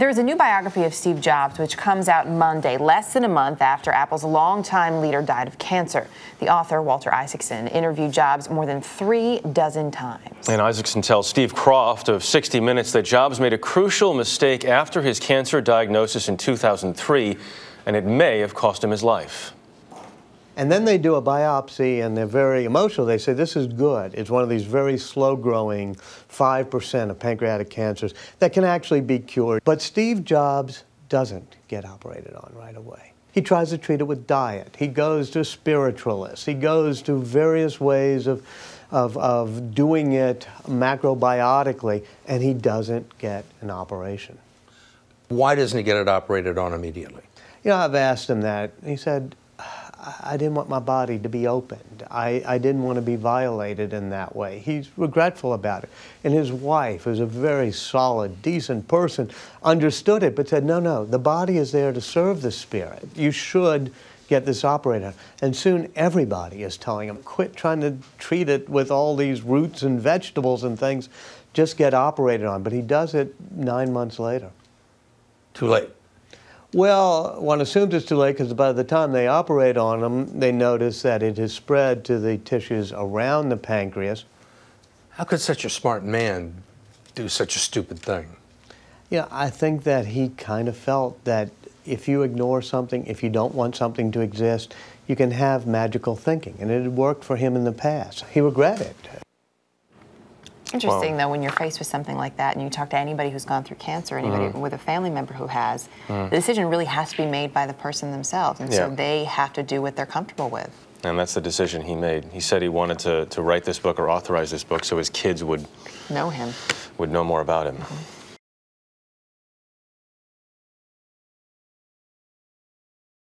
There's a new biography of Steve Jobs, which comes out Monday, less than a month after Apple's longtime leader died of cancer. The author, Walter Isaacson, interviewed Jobs more than 36 times. And Isaacson tells Steve Kroft of 60 Minutes that Jobs made a crucial mistake after his cancer diagnosis in 2003, and it may have cost him his life. And then they do a biopsy, and they're very emotional. They say, this is good. It's one of these very slow-growing 5% of pancreatic cancers that can actually be cured. But Steve Jobs doesn't get operated on right away. He tries to treat it with diet. He goes to spiritualists. He goes to various ways of doing it macrobiotically, and he doesn't get an operation. Why doesn't he get it operated on immediately? You know, I've asked him that. He said, I didn't want my body to be opened. I didn't want to be violated in that way. He's regretful about it. And his wife, who's a very solid, decent person, understood it, but said, no, no, the body is there to serve the spirit. You should get this operated on. And soon everybody is telling him, quit trying to treat it with all these roots and vegetables and things. Just get operated on. But he does it 9 months later. Too late. Well, one assumes it's too late because by the time they operate on him, they notice that it has spread to the tissues around the pancreas. How could such a smart man do such a stupid thing? Yeah, I think that he kind of felt that if you ignore something, if you don't want something to exist, you can have magical thinking. And it had worked for him in the past. He regretted it. Interesting, though, when you're faced with something like that and you talk to anybody who's gone through cancer, anybody with a family member who has, the decision really has to be made by the person themselves, and so they have to do what they're comfortable with. And that's the decision he made. He said he wanted to write this book or authorize this book so his kids would know him, would know more about him.